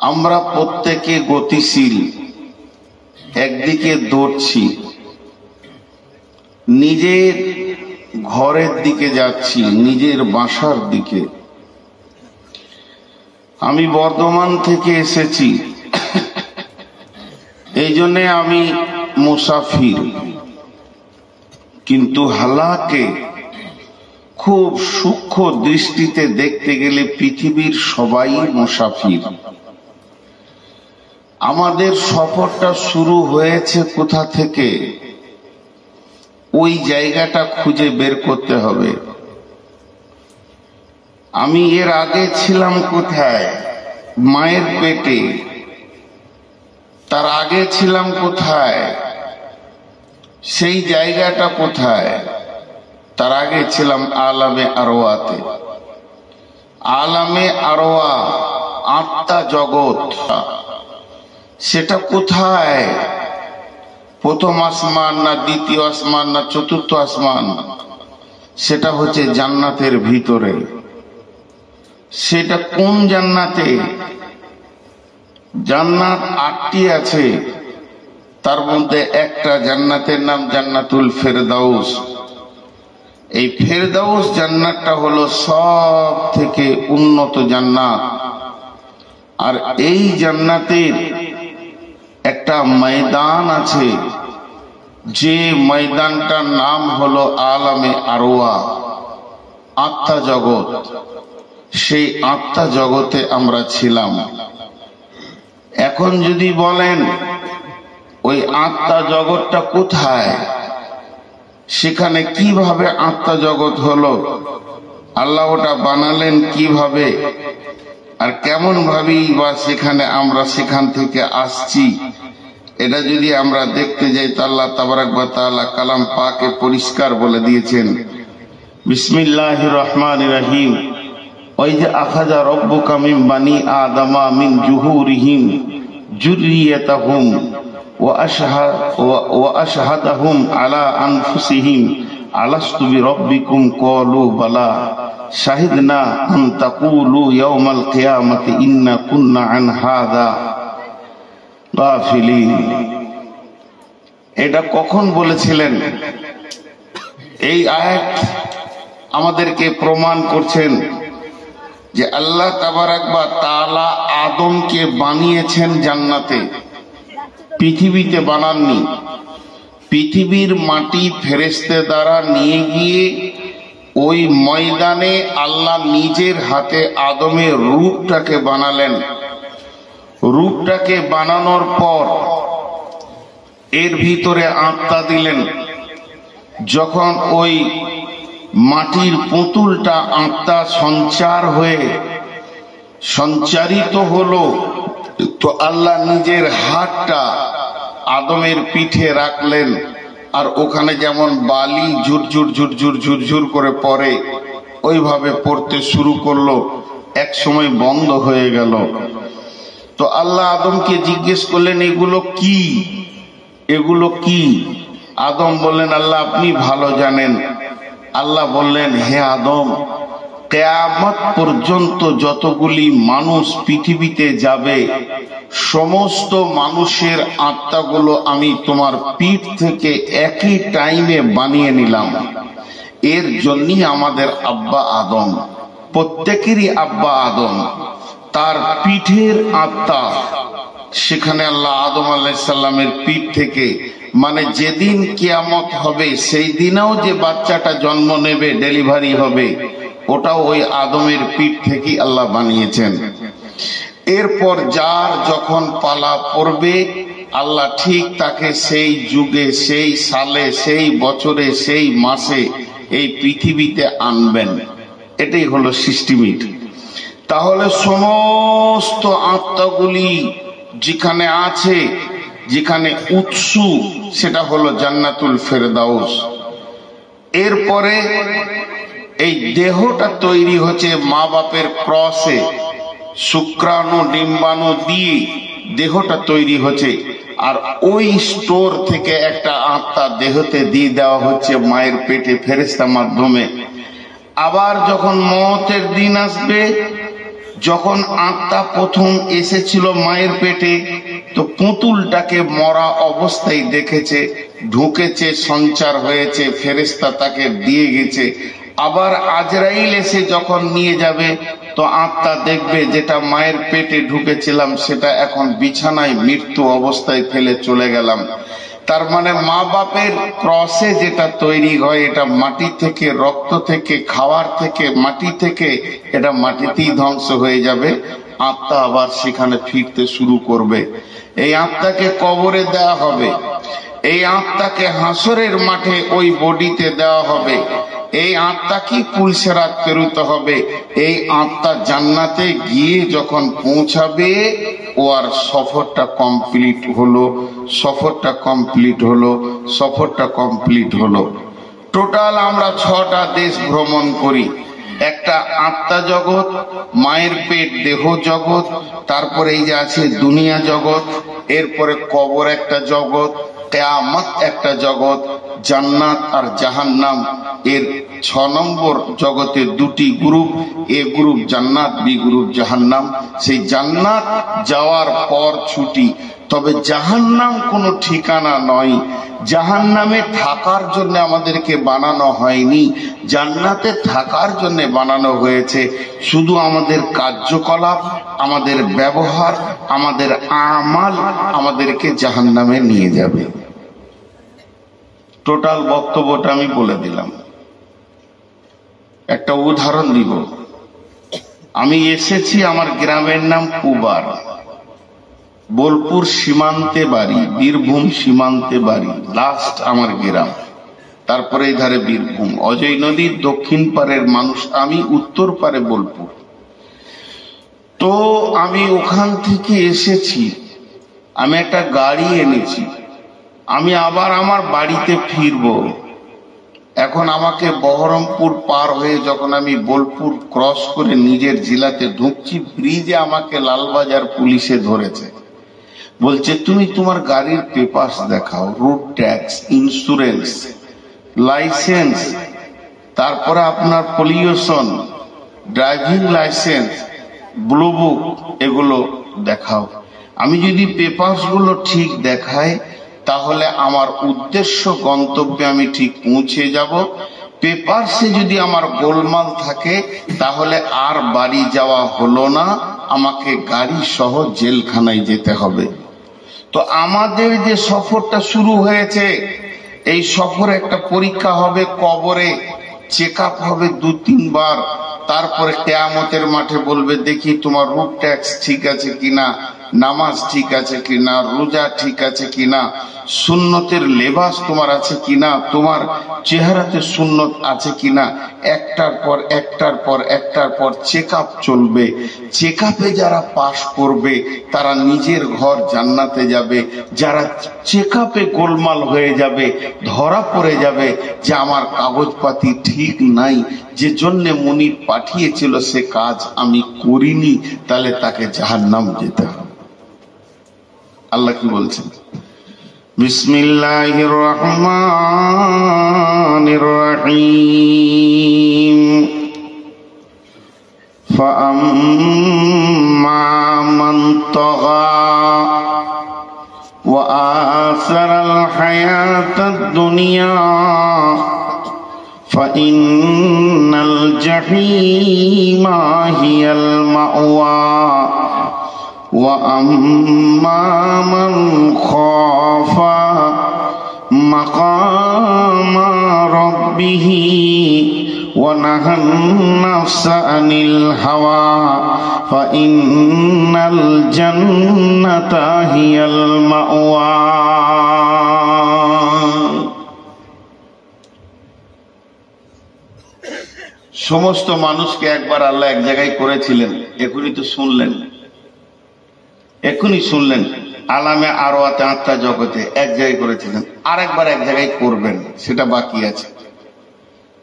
আমরা প্রত্যেকে গতিশীল, একদিকে দৌড়ছি, নিজের ঘরের দিকে যাচ্ছি, নিজের বাসার দিকে। আমি বর্ধমান থেকে এসেছি, এই জন্যে আমি মুসাফির, কিন্তু হালাকে খুব সূক্ষ্ম দৃষ্টিতে দেখতে গেলে পৃথিবীর সবাই মুসাফির। আমাদের সফরটা শুরু হয়েছে কোথা থেকে, ওই জায়গাটা খুঁজে বের করতে হবে। আমি এর আগে ছিলাম কোথায়? মায়ের পেটে। তার আগে ছিলাম কোথায়? সেই জায়গাটা কোথায়? তার আগে ছিলাম আলামে আরওয়াতে। আলামে আরওয়া, আত্মা জগৎ, সেটা কোথায়? প্রথম আসমান না দ্বিতীয় আসমান না চতুর্থ আসমান? সেটা হচ্ছে জান্নাতের ভিতরে। সেটা কোন জান্নাতে? জান্নাত 8টি আছে, তার মধ্যে একটা জান্নাতের নাম জান্নাতুল ফেরদাউস। এই ফেরদাউস জান্নাতটা হলো সব থেকে উন্নত জান্নাত। আর এই জান্নাতের একটা ময়দান আছে, যে ময়দানটার নাম হলো আলামে আরওয়া, আত্মা জগৎ। সেই আত্মা জগতে আমরা ছিলাম। এখন যদি বলেন ওই আত্মা জগৎটা কোথায়, সেখানে কিভাবে আত্মা জগৎ হলো, আল্লাহ ওটা বানালেন কিভাবে, আর কেমন ভাবেই বা সেখানে আমরা সেখান থেকে আসছি, এটা যদি আমরা দেখতে যাই তো আল্লাহ তাবারাক ওয়া তাআলা কালাম পাকে পরিষ্কার বলে দিয়েছেন। বিসমিল্লাহির রহমানির রহিম। ওই যে আখাযা রাব্বুকা মিন বানি আদামা মিন জুহুরিহিম যুররিয়াতাহুম ওয়া আশহাদাহুম আলা আনফুসিহিম আলাস্তু বিরাব্বিকুম ক্বালু বালা শাহিদনা আন তাকুলু ইয়াওমাল কিয়ামাতি ইন্না কুন্না আন হাযা গাফিলিন। এটা কখন বলেছিলেন? এই আয়াত আমাদেরকে প্রমাণ করছেন যে আল্লাহ তাবারাক ওয়া তাআলা আদমকে বানিয়েছেন জান্নাতে, পৃথিবীতে বানাননি। পৃথিবীর মাটি ফেরেশতা দ্বারা নিয়ে গিয়ে ওই ময়দানে আল্লাহ নিজের হাতে আদমের রূপটাকে বানালেন। রূপটাকে বানানোর পর এর ভিতরে আত্মা দিলেন। যখন ওই মাটির পুতুলটা আত্মা সঞ্চারিত হলো, তো আল্লাহ নিজের হাতটা আদমের পিঠে রাখলেন, আর ওখানে যেমন বালি ঝুরঝুর ঝুরঝুর ঝুরঝুর করে পড়ে, ওইভাবে পড়তে শুরু করলো। এক সময় বন্ধ হয়ে গেল। তো আল্লাহ আদমকে জিজ্ঞেস করলেন, এগুলো কি? এগুলো কি? আদম বললেন, আল্লাহ আপনি ভালো জানেন। আল্লাহ বললেন, হে আদম, কিয়ামত পর্যন্ত যতগুলি মানুষ পৃথিবীতে যাবে, সমস্ত মানুষের আত্মাগুলো আমি তোমার পিঠ থেকে একই টাইমে বানিয়ে নিলাম। এর জন্যই আমাদের আব্বা আদম, প্রত্যেকেরই আব্বা আদম। তার পিঠের আত্মা সেখানে আল্লাহ আদম আলাইহিস সালামের পিঠ থেকে, মানে যেদিন কিয়ামত হবে সেই দিনেও যে বাচ্চাটা জন্ম নেবে, ডেলিভারি হবে, ওটাও ওই আদমের পিঠ থেকেই আল্লাহ বানিয়েছেন। এরপর যার যখন পালা পড়বে, আল্লাহ ঠিক তাকে সেই যুগে, সেই সালে, সেই বছরে, সেই মাসে এই পৃথিবীতে আনবেন। এটাই হলো সিস্টেমিক। তাহলে সমস্ত আত্মাগুলি যেখানে আছে, যেখানে উৎস, সেটা হলো জান্নাতুল ফেরদাউস। এরপরে এই দেহটা তৈরি হচ্ছে মা বাপের ক্রসে, শুক্রাণু ডিম্বাণু দিয়ে দেহটা তৈরি হচ্ছে। আর ওই স্টোর থেকে একটা আত্মা দেহতে দিয়ে দেওয়া হচ্ছে মায়ের পেটে ফেরেশতা মাধ্যমে। আবার যখন মওতের দিন আসবে, যখন আত্মা প্রথম এসেছিল মায়ের পেটে, তো পুতুলটাকে মরা অবস্থায় দেখেছে, ঢুকেছে, সঞ্চার হয়েছে, ফেরেশতা তাকে দিয়ে গেছে। আবার আজরাইল এসে যখন নিয়ে যাবে, তো আত্মা দেখবে যেটা মায়ের পেটে ঢুকেছিলাম সেটা এখন বিছানায় মৃত্যু অবস্থায় ফেলে চলে গেলাম। তার মানে মা বাপের ক্রসে যেটা তৈরি হয়, এটা মাটি থেকে, রক্ত থেকে, খাওয়ার থেকে, মাটি থেকে, এটা মাটিতেই ধ্বংস হয়ে যাবে। আত্মা আবার সেখানে ফিরতে শুরু করবে। এই আত্মাকে কবরে দেওয়া হবে, এই আত্মাকে হাসরের মাঠে ওই বডিতে দেওয়া হবে, এই আত্মা কি পুলসেরাত পেরোতে হবে। এই আত্মা জান্নাতে গিয়ে যখন পৌঁছাবে, ও আর সফরটা কমপ্লিট হলো, সফরটা কমপ্লিট হলো, সফরটা কমপ্লিট হলো। টোটাল আমরা 6টা দেশ ভ্রমণ করি। একটা আত্মা জগৎ, মায়ের পেট দেহ জগৎ, তারপরে এই যে আছে দুনিয়া জগৎ, এরপরে কবর একটা জগৎ, কিয়ামত একটা জগৎ, জান্নাত আর জাহান্নাম। এর 6 নম্বর জগতে 2টি গ্রুপ, এ গ্রুপ জান্নাত, বি গ্রুপ জাহান্নাম। সেই জান্নাত যাওয়ার পর ছুটি। তবে জাহান্নাম কোনো ঠিকানা নয়, জাহান্নামে থাকার জন্য আমাদেরকে বানানো হয়নি, জান্নাতে থাকার জন্য বানানো হয়েছে। শুধু আমাদের কার্যকলাপ, আমাদের ব্যবহার, আমাদের আমাল আমাদেরকে জাহান্নামে নিয়ে যাবে। টোটাল বক্তব্যটা আমি বলে দিলাম। একটা উদাহরণ দিব। আমি এসেছি, আমার গ্রামের নাম কুবার, বোলপুর সীমান্তে বাড়ি, বীরভূম সীমান্তে বাড়ি, লাস্ট আমার গ্রাম। তারপরে এই ধারে বীরভূম, অজয় নদীর দক্ষিণ পারের মানুষ আমি, উত্তর পারে বোলপুর। তো আমি ওখান থেকে এসেছি, আমি একটা গাড়ি এনেছি, আমি আবার আমার বাড়িতে ফিরবো। এখন আমাকে বহরমপুর পার হয়ে যখন আমি বোলপুর ক্রস করে নিজের জেলাতে ঢুকছি, ব্রিজে আমাকে লালবাজার পুলিশে ধরেছে। বলছে তুমি তোমার গাড়ির পেপারস দেখাও, রোড ট্যাক্স, ইন্স্যুরেন্স, লাইসেন্স, তারপরে আপনার pollution, driving licence, blue book, এগুলো দেখাও। আমি যদি পেপারস গুলো ঠিক দেখাই, তাহলে আমার উদ্দেশ্য গন্তব্যে আমি ঠিক পৌঁছে যাব। পেপারসে যদি আমার গোলমাল থাকে, তাহলে আর বাড়ি যাওয়া হলো না, আমাকে গাড়ি সহ জেলখানায় যেতে হবে। তো আমাদের যে সফরটা শুরু হয়েছে, এই সফরে একটা পরীক্ষা হবে, কবরে চেক আপ হবে 2-3 বার। তারপরে কিয়ামতের মাঠে বলবে দেখি তোমার রুট ট্যাক্স ঠিক আছে কিনা, নামাজ ঠিক আছে কিনা, রোজা ঠিক আছে কিনা, সুন্নতের লেবাস তোমার আছে কিনা, তোমার চেহারাতে সুন্নত আছে কিনা। একটার পর একটার পর একটার পর চেক আপ চলবে। চেক আপে যারা পাশ করবে তারা নিজের ঘর জান্নাতে যাবে। যারা চেক আপে গোলমাল হয়ে যাবে, ধরা পড়ে যাবে যে আমার কাগজপাতি ঠিক নাই, যে জন্য মুনির পাঠিয়েছিল সে কাজ আমি করিনি, তাহলে তাকে জাহান্নাম যেতে হবে। আল্লাহ কি বলছেন? বিসমিল্লাহির রহমানির রহিম। ফাআম্মা মান তাগা ওয়া আসারাল হায়াতাদ দুনিয়া ফাইন্নাল জাহিমা হিয়াল মাওয়া وَأَمَّا مَنْ خَافَ مَقَامَ رَبِّهِ وَنَهَى النَّفْسَ عَنِ الْهَوَى فَإِنَّ الْجَنَّةَ هِيَ الْمَأْوَى। সমস্ত মানুষকে একবার আল্লাহ এক জায়গায় করেছিলেন, এখনই তো শুনলেন, এখনই শুনলেন। আলামে আরওয়াতে, আত্মা জগতে এক জায়গায় করেছিলেন, আরেকবার এক জায়গায় করবেন, সেটা বাকি আছে।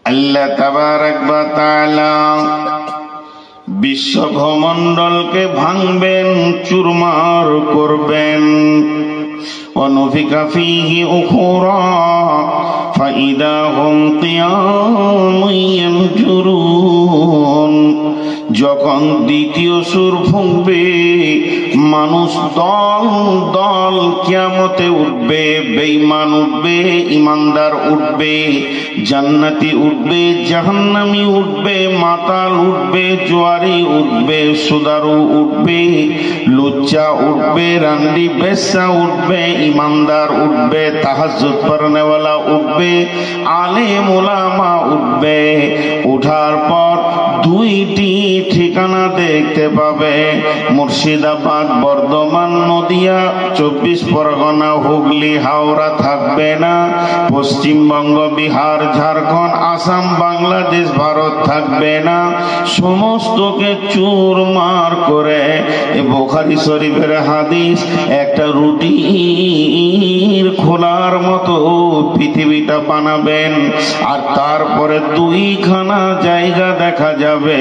আল্লাহ তাবারাক ওয়া তাআলা বিশ্ব ভূমণ্ডলকে ভাঙবেন, চুরমার করবেন। ওয়ানুফিকা ফীহি উখরা ফাইদা হুম কিয়ামুন ইয়ানজুরুন। যখন দ্বিতীয় সুর ফুঁকবে, মানুষ দল দল কিয়ামতে উঠবে, বেঈমান উঠবে, ইমানদার উঠবে, জান্নাতি উঠবে, জাহান্নামী উঠবে, মাতাল উঠবে, জোয়ারি উঠবে, সুদারু উঠবে, লুচ্চা উঠবে, রান্ডি বেশ্যা উঠবে, ইমানদার উঠবে, তাহাজ্জুদ পড়নেওয়ালা উঠবে, আলেম ওলামা উঠবে। উঠার পর দুইটি ঠিকানা দেখতে পাবে, মুর্শিদাবাদ, বর্ধমান, নদিয়া, 24 পরগনা, হুগলি, হাওড়া থাকবে না। পশ্চিমবঙ্গ, বিহার, ঝাড়খণ্ড, আসাম, বাংলাদেশ, ভারত থাকবে না। সমস্তকে চুরমার করে বুখারী শরীফের হাদিস, একটা রুটির খোলার মতো পৃথিবীটা বানাবেন। আর তারপরে দুইখানা জায়গা দেখা যাবে,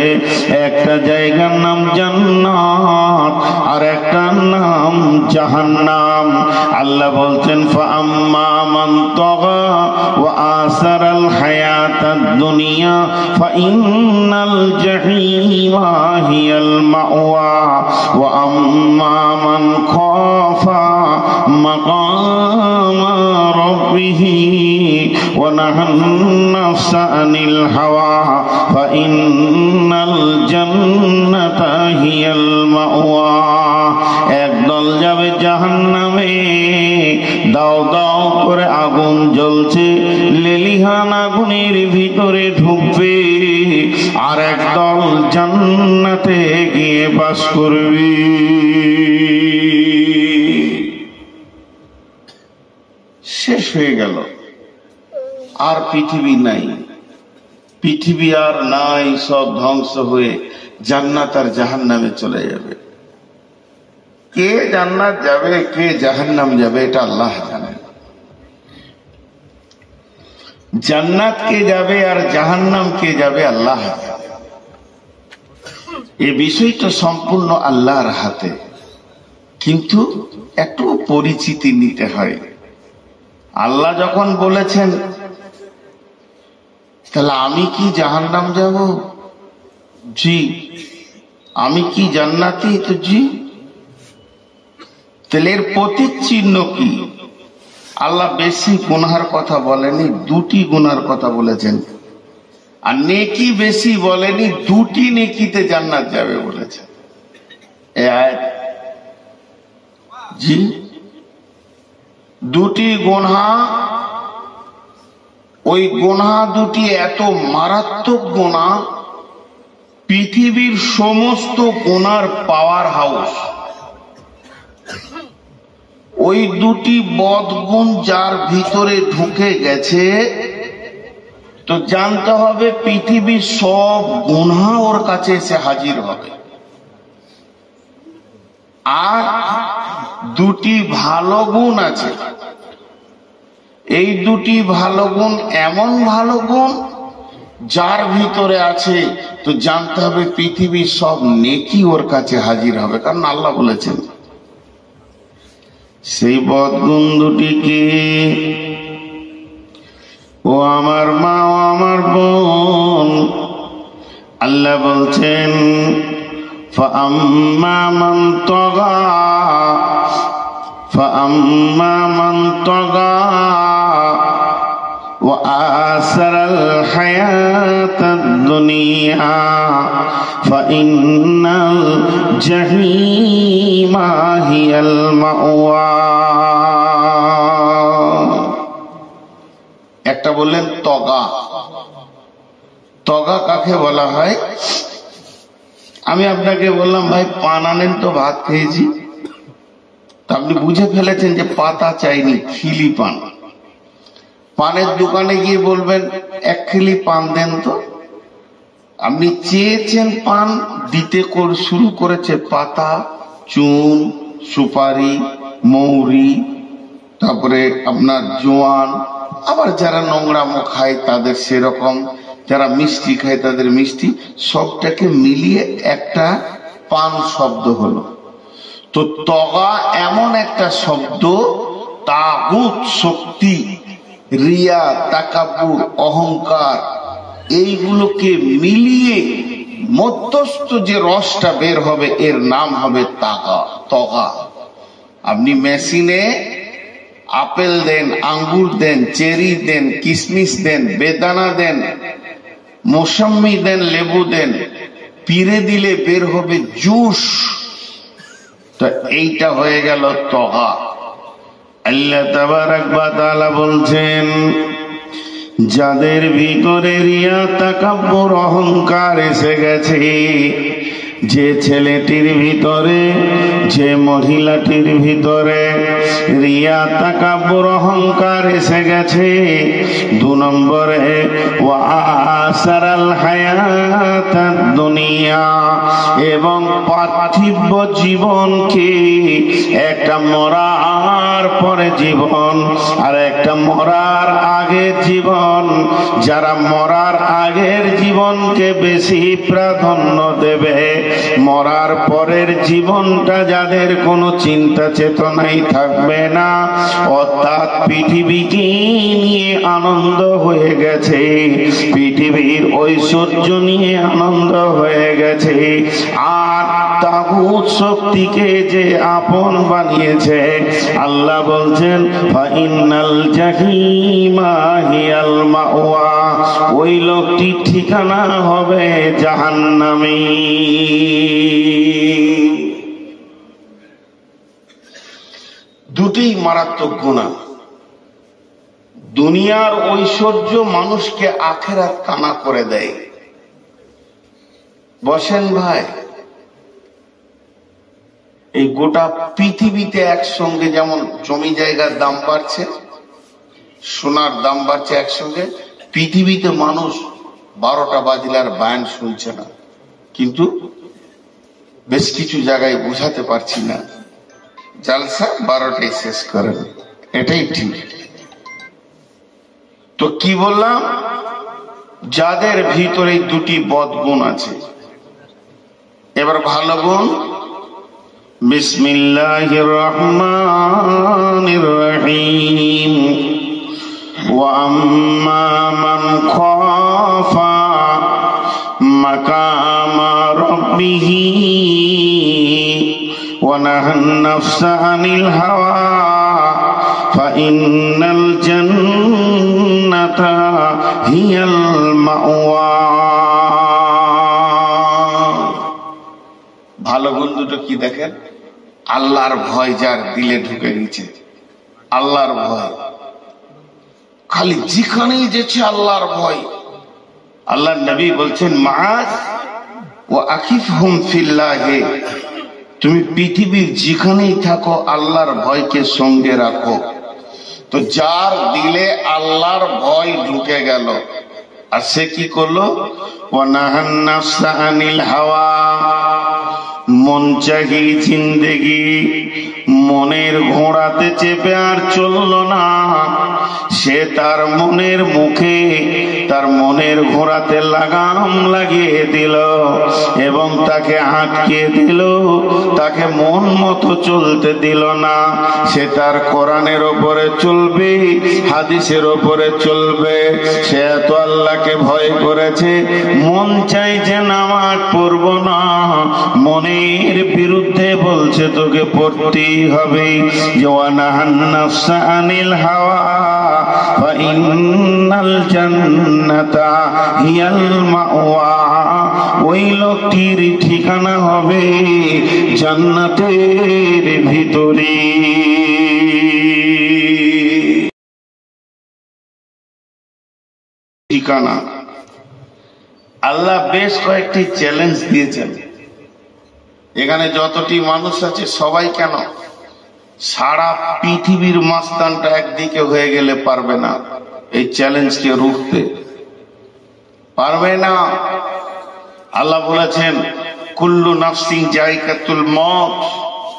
একটা জায়গার নাম জান্নাত আর একটা নাম জাহান্নাম। আল্লাহ বলছেন, ফাআম্মা মান তাগা ওয়া আসারাল হায়াতাদ দুনিয়া ফাইন্নাল জাহিমা হিয়াল মাওয়া ওয়া আম্মা মান খাফা মাকামা রাব্বিহি ওয়া নাহান নাফসা আনিল হাওয়া ফাইন্নাল জান্নাতা হিয়াল মাওয়া। একদল যাবে জাহান্নামে, দাও দাও করে আগুন জ্বলছে, লেলিহান আগুনের ভিতরে ঢুকবে। আর একদল জান্নাতে গিয়ে বাস করবে। শেষ হয়ে গেল, আর পৃথিবী নাই, পৃথিবী আর নাই, সব ধ্বংস হয়ে জান্নাত আর জাহান্নামে চলে যাবে। কে জান্নাত যাবে, কে জাহান্নাম যাবে, এটা আল্লাহ জানেন। জান্নাত কে যাবে আর জাহান্নাম কে যাবে, আল্লাহ জানেন। এই বিষয়টা সম্পূর্ণ আল্লাহর হাতে, কিন্তু একটু পরিচিতি নিতে হয়। আল্লাহ যখন বলেছেন, তাহলে আমি কি জাহান্নাম যাব? জি। আমি কি জান্নাতি? তো জি। তাহলে এর প্রতীক চিহ্ন কি? আল্লাহ বেশি গুনার কথা বলেনি, দুটি গুনার কথা বলেছেন। আর নেকি বেশি বলেনি, দুটি নেকিতে জান্নাত যাবে বলেছেন। জি, দুটি গুনাহ, ওই গুনাহ দুটি এত মারাত্মক গুনাহ, পৃথিবীর সমস্ত গুনার পাওয়ার হাউস। ওই দুটি বদগুণ যার ভিতরে ঢুকে গেছে, তো জানতে হবে পৃথিবীর সব গুনাহ ওর কাছে এসে হাজির হবে। আর দুটি ভালো গুণ আছে, এই দুটি ভালো গুণ এমন ভালো গুণ যার ভিতরে আছে, তো জানতে হবে পৃথিবীর সব নেকি ওর কাছে হাজির হবে। কারণ আল্লাহ বলেছেন, সেই বদগুণ দুটিকে, ও আমার মা, ও আমার বোন, আল্লাহ বলছেন, ফাআম্মা মান তাগা, ফাআম্মা মান তাগা ওয়া আসারাল হায়াতাদ দুনিয়া ফাইন্নাল জাহিমা হিয়াল মাওয়া। একটা বললেন তগা। তগা কাকে বলা হয়? আমি আপনাকে বললাম, ভাই পান আনেন তো, ভাত খেয়েছি। আপনি বুঝে ফেলেছেন যে পাতা চাইনি, খিলি পান। পানের দোকানে গিয়ে বলবেন, 1 খিলি পান দেন তো। আপনি চেয়েছেন পান, দিতে শুরু করেছে পাতা, চুন, সুপারি, মৌরি, তারপরে আপনার জোয়ান। আবার যারা নোংরামো খায় তাদের সেরকম, যারা মিষ্টি খায় তাদের মিষ্টি, সবটাকে মিলিয়ে একটা পান শব্দ হলো। তো তগা এমন একটা শব্দ, তাগুত শক্তি, রিয়া, তাকাব্বুর, অহংকার, এইগুলোকে মিলিয়ে মধ্যস্থ যে রসটা বের হবে এর নাম হবে তগা। আপনি মেশিনে আপেল দেন, আঙ্গুর দেন, চেরি দেন, কিশমিশ দেন, বেদানা দেন, মৌসম্মি দেন, লেবু দেন, পিরে দিলে বের হবে জুস। তো এইটা হয়ে গেল তগা। আল্লাহ তাবারক ওয়া তাআলা বলছেন, যাদের ভিতরে রিয়া তাকাব্বুর অহংকার এসে গেছে, যে ছেলেটির ভিতরে, যে মহিলাটির ভিতরে রিয়া তাকাব্বুর অহংকার এসে গেছে, 2 নম্বরে ওয়া আসারাল হায়াতাদ দুনিয়া, এবং পার্থিব জীবনকে, একটা মরার পরে জীবন আর একটা মরার আগের জীবন, যারা মরার আগের জীবনকে বেশি প্রাধান্য দেবে, মরার পরের জীবনটা যাদের কোনো চিন্তা চেতনাই থাকবে না, অর্থাৎ পৃথিবীকে নিয়ে আনন্দ হয়ে গেছে, পৃথিবীর ঐশ্বর্য নিয়ে আনন্দ হয়ে গেছে, আর তাগুত শক্তিকে যে আপন বানিয়েছে, আল্লাহ বলছেন ফাইনাল জাহিমা হিয়াল মাওয়া, ওই লোকটির ঠিকানা হবে জাহান্নামে। দুটোই মারাত্মক গুনাহ। দুনিয়ার ঐশ্বর্য মানুষকে আখেরাত কানা করে দেয়। বসেন ভাই, এই গোটা পৃথিবীতে একসঙ্গে যেমন জমি জায়গার দাম বাড়ছে, সোনার দাম বাড়ছে, একসঙ্গে পৃথিবীতে মানুষ 12টা বাজলে আর বায়ান শুনছে না। কিন্তু বেশ কিছু জায়গায় বোঝাতে পারছি না, জালসা 12টায় শেষ করেন, এটাই ঠিক। তো কি বললাম, যাদের ভিতরে দুটি বদগুণ আছে। এবার ভালো গুণ, বিসমিল্লাহির রহমানির রহিম, ওয়া আম্মা মান খাফা মাকামা রাব্বিহি ওয়া নাহান নাফসা আনিল হাওয়া ফাইন্নাল জান্নাতা হিয়াল মাওয়া। ভালো গুণ দুটো কি দেখেন, আল্লাহর ভয় যার দিলে ঢুকে গেছে, আল্লাহর ভয়, খালি যেখানেই যেছে আল্লাহর ভয়। আল্লাহর নবী বলছেন মাআজ ওয়া আকিফহুম ফিল্লাহি, তুমি পৃথিবীর যেখানেই থাকো আল্লাহর ভয়কে সঙ্গে রাখো। তো যার দিলে আল্লাহর ভয় ঢুকে গেল, আর সে কি করলো, ওয়া নাহান নাফসা আনিল হাওয়া, মন চাহি জিন্দেগি, মনের ঘোড়াতে চেপে আর চলল না, সে তার মনের মুখে, তার মনের ঘোড়াতে লাগাম লাগিয়ে দিল এবং তাকে আটকে দিল, তাকে মন মতো চলতে দিল না। সে তার কোরআনের ওপরে চলবে, হাদিসের ওপরে চলবে। সে এত আল্লাহকে ভয় করেছে, মন চাইছে নামাজ পড়ব না, মনের বিরুদ্ধে বলছে তোকে পড়তেই হবে। ওয়ানাহান নাফসা আনিল হাওয়া ফাইন্নাল জান্নাতা হিয়াল মাওয়া, ওই লোকটির ঠিকানা হবে জান্নাতের ভিতরে। ঠিকানা আল্লাহ বেশ কয়েকটি চ্যালেঞ্জ দিয়েছেন। এখানে যতটি মানুষ আছে সবাই কেন, সারা পৃথিবীর মাস্তানটা একদিকে হয়ে গেলে পারবে না এই চ্যালেঞ্জকে রুখতে, পারবে না। আল্লাহ বলেছেন কুল্লু নাফসিন যায়কাতুল মউত,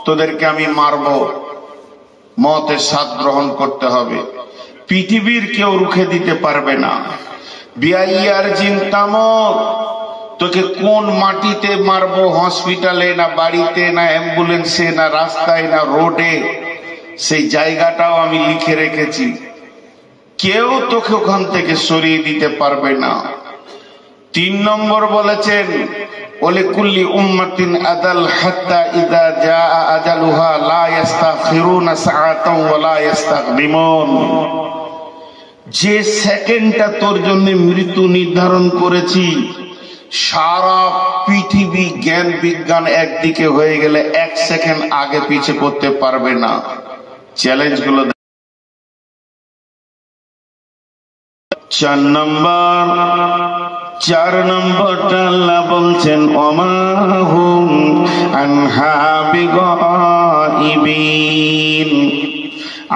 তোদেরকে আমি মারব, মওতের স্বাদ গ্রহণ করতে হবে। পৃথিবীর কেউ রুখে দিতে পারবে না। বিআইয়ার জিনতামত, তোকে কোন মাটিতে মারবো, হসপিটালে না বাড়িতে না অ্যাম্বুলেন্সে না রাস্তায় না রোডে, সেই জায়গাটাও আমি লিখে রেখেছি। কেউ তোকে ওখান থেকে সরিয়ে দিতে পারবে না। তিন নম্বর বলেছেন ওয়ালিকুল্লি উম্মাতিন আদাল হাত্তা ইযা জাআ আজালুহা লা ইস্তাখিরুনা সাআতান ওয়া লা ইস্তাকদিমুন। যে সেকেন্ডটা তোর জন্য মৃত্যু নির্ধারণ করেছি, সারা পৃথিবী জ্ঞান বিজ্ঞান একদিকে হয়ে গেলে এক সেকেন্ড আগে পিছে করতে পারবে না। চ্যালেঞ্জ গুলো চার নম্বরটা আল্লাহ বলছেন ওমাহুম আনহা বিগাইবিন।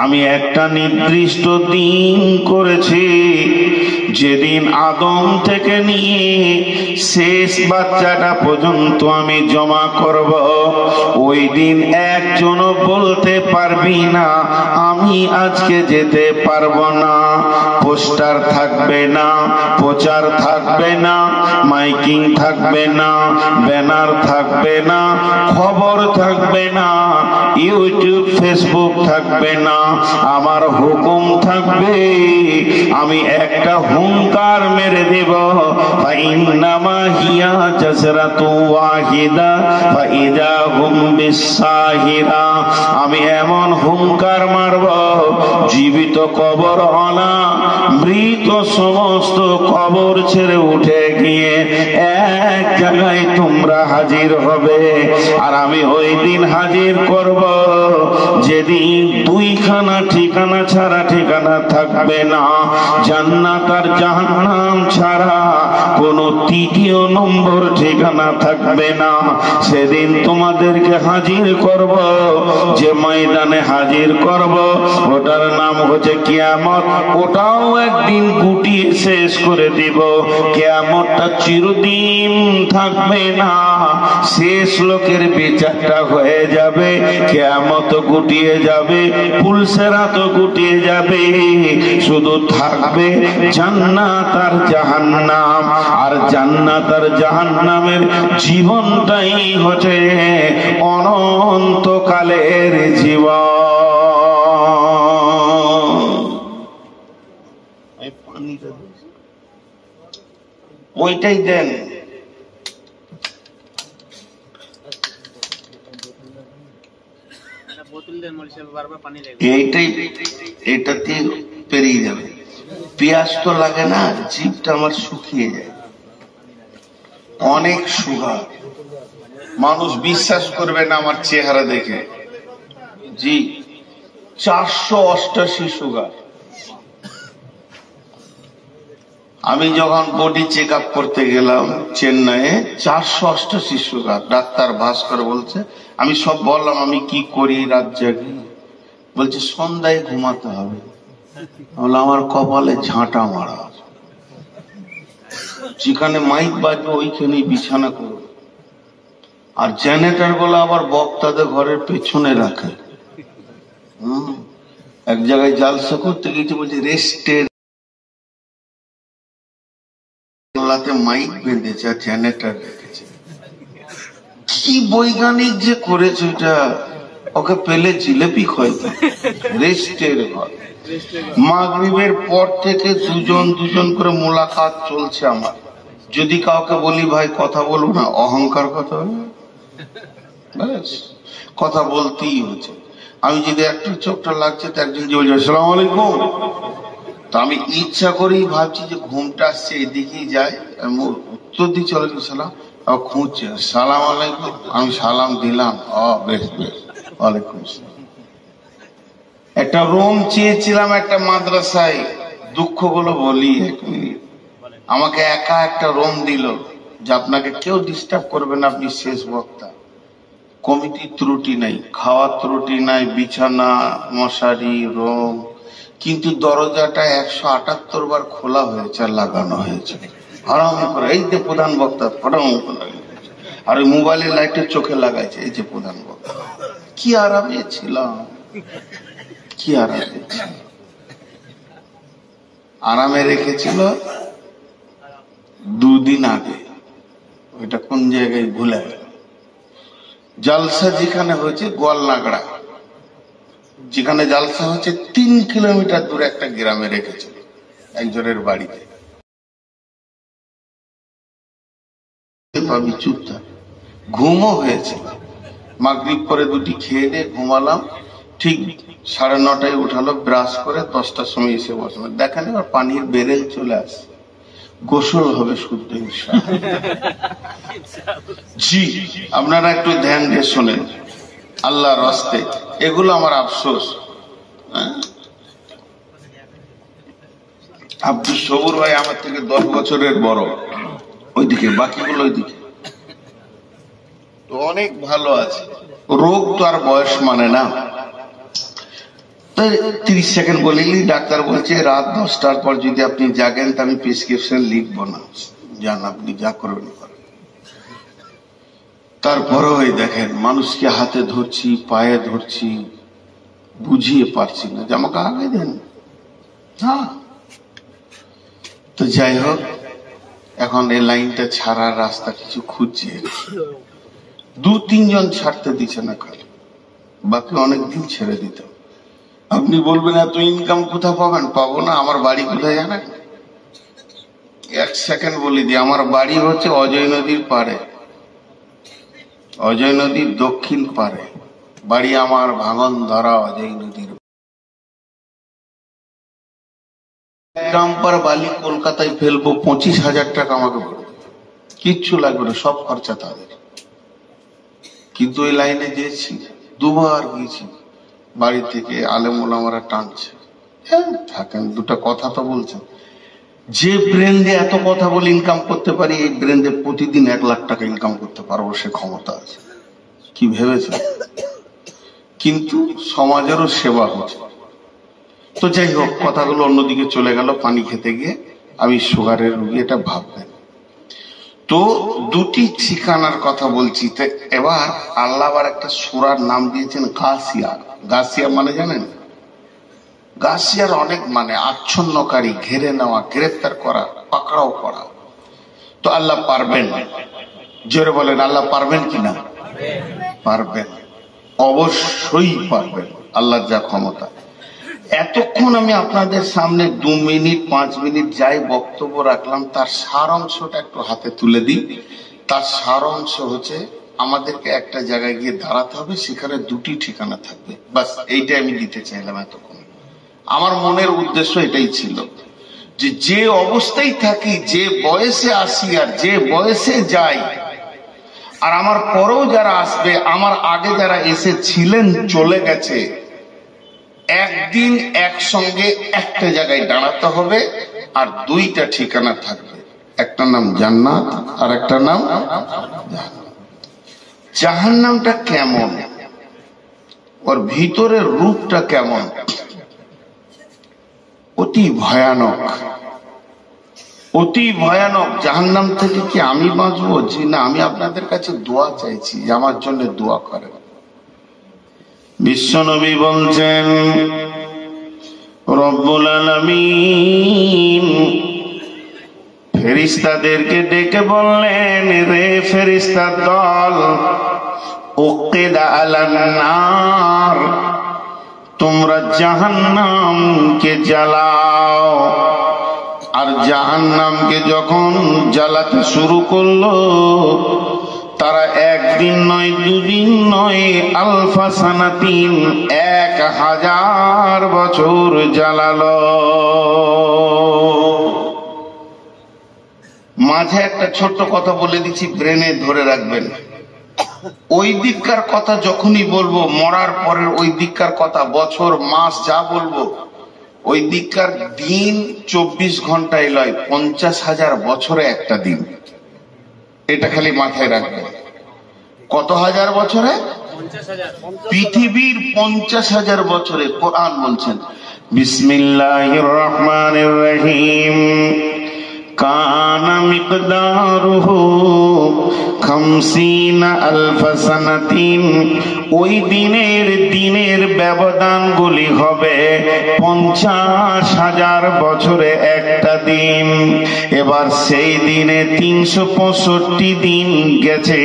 আমি একটা নির্দিষ্ট দিন করেছি, যেদিন আদম থেকে নিয়ে শেষ বাচ্চাটা পর্যন্ত আমি জমা করব। ওই দিন একজনও বলতে পারবি না আমি আজকে যেতে পারবো না। পোস্টার থাকবে না, প্রচার থাকবে না, মাইকিং থাকবে না, ব্যানার থাকবে না, খবর থাকবে না, ইউটিউব ফেসবুক থাকবে না। আমার হুকুম থাকবে, আমি একটা হুঙ্কার মেরে দেব, ফাইন্নামা হিয়া জাসরাতু ওয়াহিদা ফাইদা হুম বিসাহিরা। আমি এমন হুঙ্কার মারব, জীবিত কবর হলা মৃত সমস্ত কবর ছেড়ে উঠে গিয়ে এক জায়গায় তোমরা হাজির হবে। আর আমি ওই দিন হাজির করব যেদিন দুইখানা ঠিকানা ছাড়া ঠিকানা থাকবে না। জান্নাত আর জাহান্নাম ছাড়া কোনো তৃতীয় নম্বর ঠিকানা থাকবে না। সেদিন তোমাদেরকে হাজির করব, যে ময়দানে হাজির করব ওটার নাম হচ্ছে কিয়ামত। ওটাও একদিন গুটিয়ে শেষ করে দিব। কিয়ামতটা চিরদিন থাকবে না, শেষ লোকের বিচারটা হয়ে যাবে। কিয়ামত গুটিয়ে যাবে, পুলসেরাত গুটিয়ে যাবে, শুধু থাকবে জান্নাত আর জাহান্নাম। আর জান্নাত আর জাহান্নামের জীবনটাই হচ্ছে অনন্তকালের জীবন। ওইটাই দেন। এইটাই, এটাতে পেরিয়ে যাবে। পেঁয়াজ তো লাগে না, জিভটা আমার শুকিয়ে যায়, অনেক সুগার। মানুষ বিশ্বাস করবে না আমার চেহারা দেখে, জি 488 সুগার। আমি যখন বডি চেক আপ করতে গেলাম চেন্নাইয়ে, 488 সুগার। ডাক্তার ভাস্কর বলছে, আমি সব বললাম আমি কি করি রাত জাগি। বলছে সন্ধ্যায় ঘুমাতে হবে। বললাম আমার কপালে ঝাঁটা মারা, যেখানে মাইক বাজবে ওইখানেই বিছানা করো। আর জেনারেটর গুলো আবার বক্তাদের ঘরের পেছনে রাখে। এক জায়গায় জালসা করতে গেছে, বলছে রেস্টের মাইক বেঁধেছে আর জেনারেটর রেখেছে। কি বৈজ্ঞানিক যে করেছে এটা, ওকে পেলে জিলেপি খাইবে। রেস্টের ঘর। মাগরিবের পর থেকে দুজন দুজন করে মোলাকাত চলছে আমার। যদি কাউকে বলি ভাই কথা বলবো না, অহংকার কথা কথা বলতেই হচ্ছে। আমি যদি একটা চোখটা লাগছে তো একজন যে বলছে আসসালামু আলাইকুম, তো আমি ইচ্ছা করেই ভাবছি যে ঘুমটা আসছে এদিকেই যায়, উত্তর দিয়ে চলে সালাম, খুঁজছে সালাম আলাইকুম, আমি সালাম দিলাম, বেশ বেশ ওয়ালাইকুম আসসালাম। একটা রুম চেয়েছিলাম একটা মাদ্রাসায়, দুঃখ গুলো বলি 1 মিনিট। আমাকে একা একটা রুম দিল যে আপনাকে কেউ ডিস্টার্ব করবে না, আপনি শেষ বক্তা। কমিটির ত্রুটি নাই, খাওয়ার ত্রুটি নাই, বিছানা মশারি রুম, কিন্তু দরজাটা 178 বার খোলা হয়েছে আর লাগানো হয়েছে আরাম করে। এই যে প্রধান বক্তা ফটাম করে, আর ওই মোবাইলের লাইটের চোখে লাগাইছে, এই যে প্রধান বক্তা। কি আরামে ছিলাম, কি আরামে ছিলাম। আরামে রেখেছিল 2 দিন আগে, ওইটা কোন জায়গায় ভুলে গেল। জালসা যেখানে হয়েছে গোয়ালনাগড়া, যেখানে জালসা হচ্ছে 3 কিলোমিটার দূরে একটা গ্রামে রেখেছিল একজনের বাড়িতে। তো আমি চুপ থাক। ঘুমও হয়েছে, মাগরিব পরে দুটি খেয়ে দিয়ে ঘুমালাম, ঠিক 9:30টায় উঠালো, ব্রাশ করে 10টার সময় এসে বসলো। দেখেন এবার পানির বেরেল চলে আসে, গোসল হবে শুদ্ধ জি। আপনারা একটু ধ্যান দিয়ে শোনেন আল্লাহর রাস্তে, এগুলো আমার আফসোস। আব্দুল সবুর ভাই আমার থেকে 10 বছরের বড়, ওইদিকে বাকিগুলো ওইদিকে তো অনেক ভালো আছে। রোগ তো আর বয়স মানে না। 30 সেকেন্ড বলিনি, ডাক্তার বলছে রাত 10টার পর যদি আপনি জাগেন তা আমি প্রেসক্রিপশন লিখবো না, যান আপনি যা করবেন করেন। তারপরে ওই দেখেন মানুষকে হাতে ধরছি, পায়ে ধরছি, বুঝিয়ে পারছি না যে আমাকে আগে দেন। হ্যাঁ, তো যাই হোক, এখন এই লাইনটা ছাড়ার রাস্তা কিছু খুঁজছি। 2-3 জন ছাড়তে দিচ্ছে না, খালি বাকি অনেকদিন ছেড়ে দিত। আপনি বলবেন এত ইনকাম কোথা পাবেন? পাবো না। আমার বাড়ি কোথায় জানেন? 1 সেকেন্ড বলে দিই, আমার বাড়ি হচ্ছে অজয় নদীর পাড়ে, অজয় নদীর দক্ষিণ পাড়ে বাড়ি আমার, ভাঙন ধরা অজয় নদীর। ডাম্পার বালি কলকাতায় ফেলবো, 25,000 টাকা আমাকে পড়বে, কিচ্ছু লাগবে না, সব খরচা তাদের। কিন্তু ওই লাইনে গিয়েছি, 2 বার গিয়েছি, বাড়ি থেকে আলেম ওলামারা টানছে। হ্যাঁ থাকেন, দুটা কথা তো বলছেন। যে ব্রেন দিয়ে এত কথা বলে ইনকাম করতে পারি, এই ব্রেন দিয়ে প্রতিদিন 1 লাখ টাকা ইনকাম করতে পারবো, সে ক্ষমতা আছে। কি ভেবেছে? কিন্তু সমাজেরও সেবা হচ্ছে। তো যাই হোক, কথাগুলো অন্যদিকে চলে গেল। পানি খেতে গিয়ে আমি সুগারের রোগী, এটা ভাববেন। তো 2টি ঠিকানার কথা বলছি। তো এবার আল্লাহ আবার একটা সূরার নাম দিয়েছেন গাসিয়া। গাসিয়া মানে জানেন? গাসিয়ার অনেক মানে আচ্ছন্নকারী, ঘেরে নেওয়া, গ্রেফতার করা, পাকড়াও করা। তো আল্লাহ পারবেন, জোরে বলেন আল্লাহ পারবেন কিনা? পারবেন, অবশ্যই পারবেন, আল্লাহর যা ক্ষমতা। এতক্ষণ আমি আপনাদের সামনে 2 মিনিট 5 মিনিট যাই বক্তব্য রাখলাম, তার সার অংশটা একটু হাতে তুলে দিই। তার সার অংশ হচ্ছে আমাদেরকে একটা জায়গায় গিয়ে দাঁড়াতে হবে, সেখানে 2টি ঠিকানা থাকবে, বাস এইটাই আমি দিতে চাইলাম। এতক্ষণ আমার মনের উদ্দেশ্য এটাই ছিল যে যে অবস্থায় থাকি, যে বয়সে আসি আর যে বয়সে যাই, আর আমার পরেও যারা আসবে, আমার আগে যারা এসেছিলেন চলে গেছে, একদিন একসঙ্গে একটা জায়গায় দাঁড়াতে হবে, আর 2টা ঠিকানা থাকবে, একটা নাম জান্নাত আর একটা নাম জাহান্নাম। জাহান্নামটা কেমন, ওর ভিতরের রূপটা কেমন? অতি ভয়ানক, অতি ভয়ানক। জাহান্নাম থেকে কি আমি বাঁচবো? জি না, আমি আপনাদের কাছে দোয়া চাইছি যে আমার জন্য দোয়া করেন। বিশ্বনবী বলছেন, রব্বুল আলামিন ফেরেশতাদেরকে ডেকে বললেন, রে ফেরেশতার দল, উকিদা আলান নার, তোমরা জাহান্নামকে জ্বালাও। আর জাহান্নামকে যখন জ্বালাতে শুরু করলো, তারা 1 দিন নয় 2 দিন নয়, আলফা সানাতিন, 1000 বছর জ্বালালো। মাঝে একটা ছোট্ট কথা বলে দিচ্ছি, ব্রেনে ধরে রাখবেন। ওই দিককার কথা যখনই বলবো, মরার পরের ওই দিককার কথা, বছর মাস যা বলবো, ওই দিককার দিন 24 ঘন্টায় লয়, 50,000 বছরে একটা দিন। এটা খালি মাথায় রাখবেন। কত হাজার বছরে? পৃথিবীর 50,000 বছরে। কোরআন বলছেন, বিসমিল্লাহির রহমানির রহিম, কানা মিকদারুহু 50 আলফ সানাতিন। ওই দিনের ব্যবধানগুলি হবে 50,000 বছরে একটা দিন। এবার সেই দিনে 365 দিন গেছে,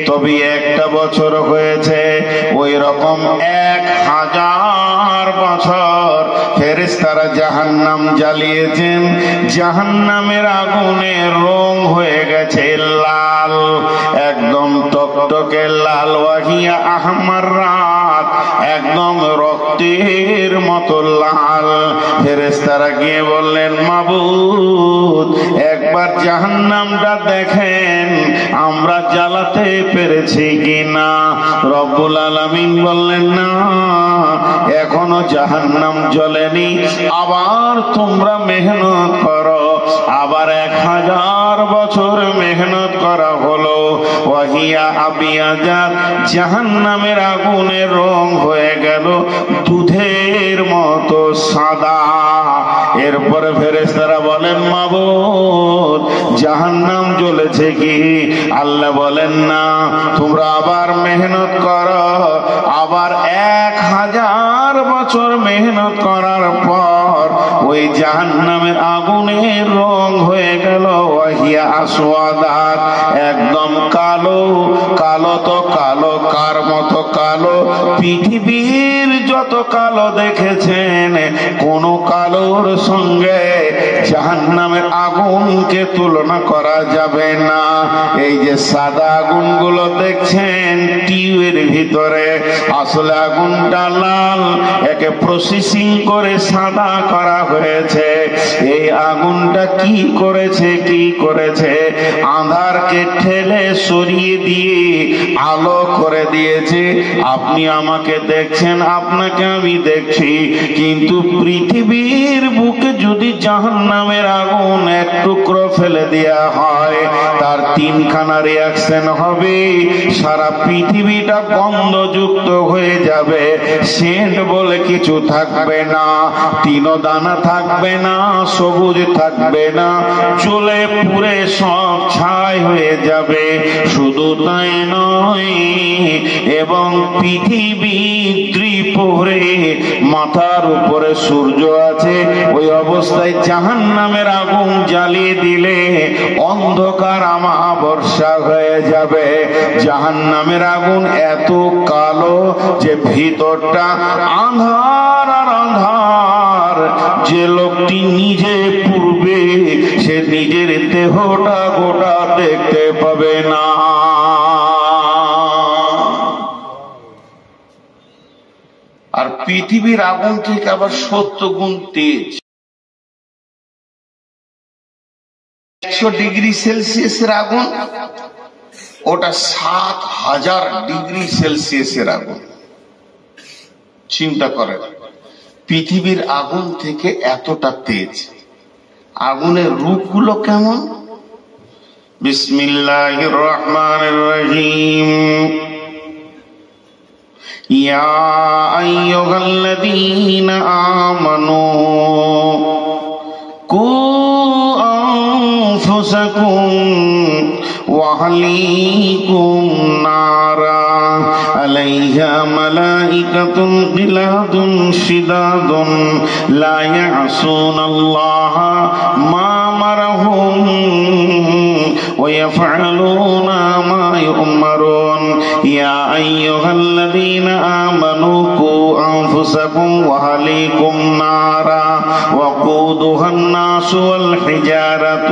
তবে একটা বছর হয়েছে। ওই রকম 1000 বছর ফেরেশতারা জাহান্নাম জ্বালিয়েছেন, জাহান্নামের আগুনের রং হয়ে গেছে লাল, একদম টকটকে লাল। ওয়াহিয়া আহমার রাত, একদম রক্তের মতো লাল। ফেরেশতারা গিয়ে বললেন, মাবুদ একবার জাহান্নামটা দেখেন, আমরা জ্বালাতে পেরেছি কিনা। রব্বুল আলামিন বললেন, না এখনো জাহান্নাম জ্বলেনি, আবার তোমরা মেহনত করো। আবার 1000 বছর মেহনত করা হলো। ওয়াহিয়া আবিয়াজাত, জাহান্নামের আগুনের রং হয়ে গেল দুধের মতো সাদা। এরপরে ফেরেশতারা বলেন, মাবুদ জাহান্নাম জ্বলেছে কি? আল্লাহ বলেন, না তোমরা আবার মেহনত করো। আবার 1000 বছর মেহনত করার পর ওই জাহান্নামের আগুনের রং হয়ে গেল ওয়াহিয়া আসওয়াদাত, একদম কালো। কালো তো কালো, কার মতো কালো? পৃথিবীর যত কালো দেখেছেন, কোন কালোর সঙ্গে জাহান্নামের আগুনকে তুলনা করা যাবে না। এই যে সাদা আগুনগুলো দেখছেন টিউবের ভিতরে, আসলে আগুনটা লাল, একে প্রসেসিং করে সাদা করা হয়েছে। এই আগুনটা কি করেছে? আঁধারকে ঠেলে সরিয়ে দিয়ে আলো করে দিয়েছে। আপনি আমাকে দেখছেন, আপনাকে আমি দেখছি, কিন্তু পৃথিবীর বুকে যদি জাহান্নামের আগুন এক টুকরো ফেলে দেয়া হয়, তার 3খানা রিয়াকশন হবে। সারা পৃথিবীটা গন্ধযুক্ত হয়ে যাবে, সেন্ট বলে কিছু থাকবে না, তিনো দানা থাকবে না, সবুজ থাকবে না, জ্বলে পুড়ে সব ছাই হয়ে যাবে। শুধু তাই নয়, এবং পৃথিবী ত্রিপুরে মাথার উপরে সূর্য আছে, ওই অবস্থায় জাহান্নামের আগুন জ্বালিয়ে দিলে অন্ধকার আমাবর্ষা হয়ে যাবে। জাহান্নামের আগুন এত কালো যে ভিতরটা আঁধার আর আঁধার। যে লোকটি নিজে পূর্বে, সে নিজের দেহটা গোটা দেখতে পাবে না। আর পৃথিবীর আগুন থেকে আবার 70 গুণ তেজ। 100 ডিগ্রি সেলসিয়াসের আগুন, ওটা 7000 ডিগ্রি সেলসিয়াসের আগুন। চিন্তা করেন, পৃথিবীর আগুন থেকে এতটা তেজ। আগুনের রূপগুলো কেমন? বিসমিল্লাহির রহমানির রহিম। ইয়া আইয়ুহাল্লাযীনা আমানু কু আনফুসাকুম ওয়া আহলিকুম নারা আলাইহা মালাইকাতুন গিলাদুন শিদাদুন লা ইয়াসুনাল্লাহা মা আমারহুম ওয়া ইয়াফআলুনা মা ইউমারুন। ইয়া আইয়ুহাল্লাযীনা আমানু কু আনফুসাকুম ওয়া আহলিকুম নারা وقودها الناس والحجارة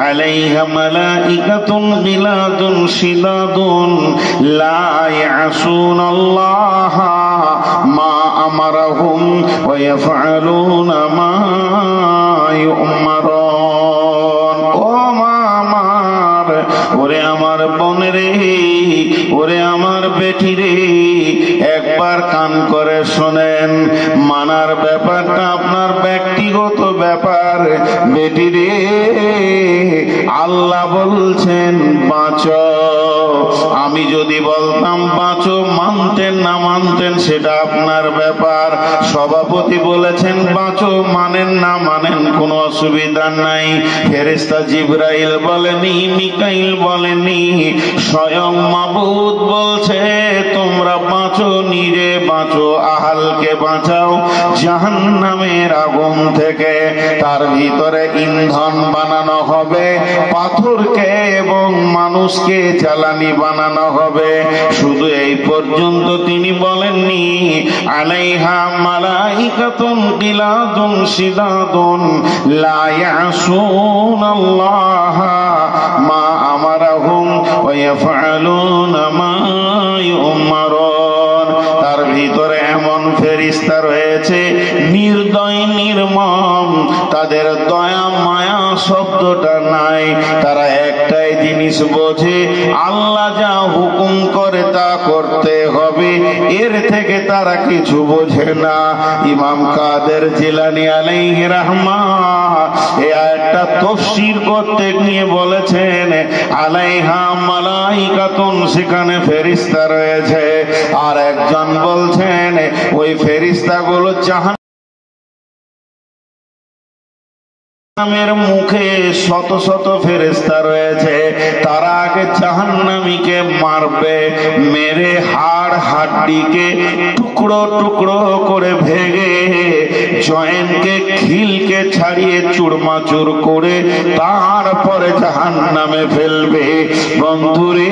عليها ملائكة غلاظ شداد لا يعصون الله ما أمرهم ويفعلون ما يؤمرون। ও মা আমার, ওরে আমার বোন রে, ওরে আমার বেটি রে, একবার কান করে শোনেন। মানার ব্যাপারটা আপনার ব্যক্তিগত ব্যাপার। বেটি রে, আল্লাহ বলছেন বাঁচো। আমি যদি বলতাম বাঁচো, মানতেন না মানতেন সেটা আপনার ব্যাপার। সভাপতি বলেছেন বাঁচো, মানেন না মানেন, কোনো অসুবিধা নাই। ফেরেশতা জিবরাইল বলেনি, মিকাইল বলেনি, স্বয়ং মাবুদ বলছে তোমরা বাঁচো, নিজে বাঁচো, আহালকে বাঁচাও জাহান্নামের আগুন থেকে। তার ভিতরে ইন্ধন বানানো হবে, পাথরকে এবং মানুষকে জ্বালানি বানানো হবে। শুধু এই পর্যন্ত তিনি বলেননি, আলাইহা মালাইকাতুন গিলাদুন শিদাদুন লা ইয়াসুনাল্লাহা মা আমারাহুম ওয়া ইয়াফআলুনা মা ইউমারুন। তার ভিতরে এমন ফেরেশতা রয়েছে নির্দয় নির্মম, তাদের দয়া মায়া শব্দটা নাই। তারা একটাই জিনিস বোঝে, আল্লাহ যা হুকুম করে তা করতে হবে, এর থেকে তারা কিছু বোঝে না। ইমাম কাদের জিলানী আলাইহি রাহমাত এই আয়াতটা তাফসীর করতে গিয়ে বলেছেন, আলাইহা মালাইকাতুন, সেখানে ফেরেশতা রয়েছে। আর একজন বলছেন ওই ফেরেশতাগুলো জাহান্নামের মুখে শত শত ফেরেশতা রয়েছে। তারা আগে জাহান্নামীকে মারবে, মেরে হাড় হাড্ডিকে টুকরো টুকরো করে ভেঙে জয়েন্টকে খিলকে ছাড়িয়ে চুরমাচুর করে তারপরে জাহান্নামে ফেলবে। বন্ধুরে,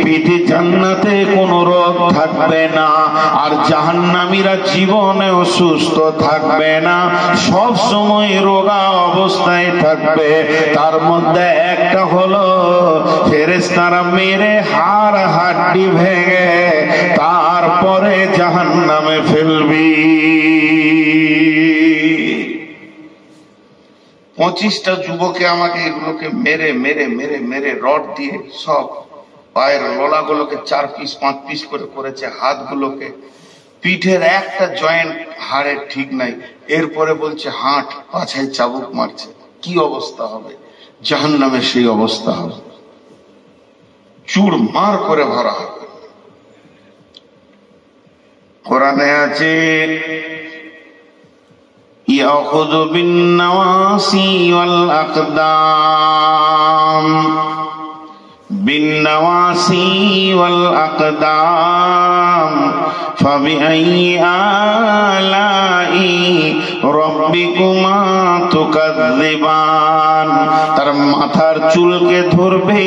পিঠে জান্নাতে কোনো রোগ থাকবে না, আর জাহান্নামীরা জীবনেও সুস্থ থাকবে না, সব সময় রোগা অবস্থায় থাকবে। তার মধ্যে একটা হলো ফেরেশতারা মেরে হাড় হাড্ডি ভেঙে তারপরে জাহান্নামে ফেলবি। 25টা যুবকে আমাকে এগুলোকে মেরে মেরে মেরে মেরে রড দিয়ে সব পায়ের লোলাগুলোকে 4 পিস 5 পিস করে করেছে, হাতগুলোকে, পিঠের একটা জয়েন্ট হাড়ের ঠিক নাই। এরপরে বলছে হাঁট, পাছায় চাবুক মারছে। কি অবস্থা হবে? জাহান্নামে সেই অবস্থা হবে, চুর মার করে ভরা হবে। কোরআনে আছে, ইয়াখুযু বিন নাওয়াসি ওয়াল আকদাম, বিন নাওয়াসি ওয়াল আকদাম ফাবিআইয়ি আলাই রাব্বিকুমা তুকাযযিবান। তার মাথার চুলকে ধরবে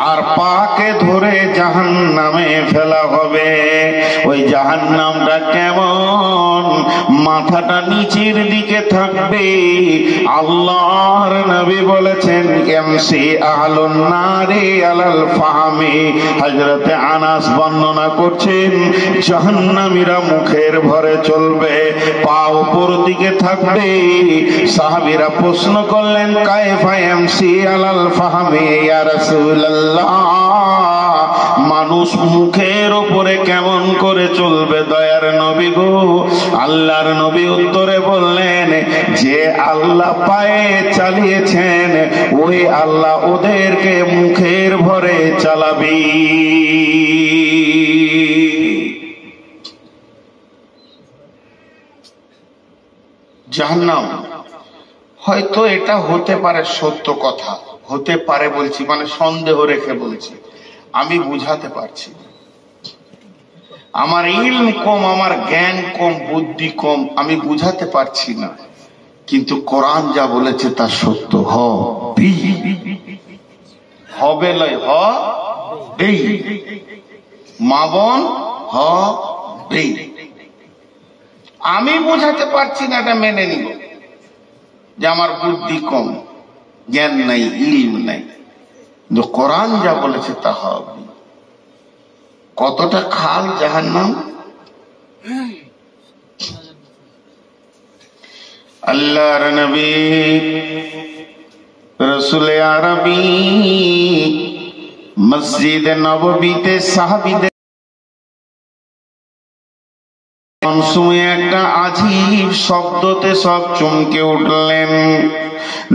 আর পাকে ধরে জাহান্নামে ফেলা হবে। ওই জাহান্নামটা কেমন? মাথাটা নিচের দিকে থাকবে। আল্লাহর নবী বলেছেন, এমসি আহলুন নারে আলাল ফাহমি। হযরতে আনাস বর্ণনা করছেন, জাহান্নামীরা মুখের ভরে চলবে, পা উপর দিকে থাকবে। সাহাবীরা প্রশ্ন করলেন, কায়ফা এমসি আলাল ফাহমি ইয়া রাসূলুল্লাহ, মানুষ মুখের উপরে কেমন করে চলবে দয়ার নবী গো? আল্লাহর নবী উত্তরে বললেন, যে আল্লাহ পায়ে চালিয়েছেন ওই আল্লাহ ওদেরকে মুখের ভরে চালাবি। জাহান্নাম হয়তো এটা হতে পারে, সত্য কথা হতে পারে বলছি, মানে সন্দেহ রেখে বলছি, আমি বুঝাতে পারছি। আমার ইলম কম, আমার জ্ঞান কম, বুদ্ধি কম, আমি বুঝাতে পারছি না। কিন্তু কোরআন যা বলেছে তা সত্য। হবে লয় হবেই, মা বোন হবেই। আমি বোঝাতে পারছি না, এটা মেনে নিব যে আমার বুদ্ধি কম, জ্ঞান নাই, ইলম নাই। কিন্তু কোরআন যা বলেছে তা হবে। কতটা খাল জাহান্নাম! আল্লাহর নবী রাসূল আরবি মসজিদে নববীতে সাহাবীদের সময় একটা আজীব শব্দতে সব চমকে উঠলেন।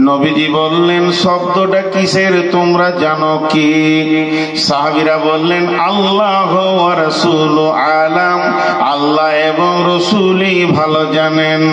নবীজি বললেন, শব্দটা কিসের তোমরা জানো কি? সাহাবীরা বললেন, আল্লাহ ওয়া রাসূলু আলাম, আল্লাহ এবং রাসূলই ভালো জানেন।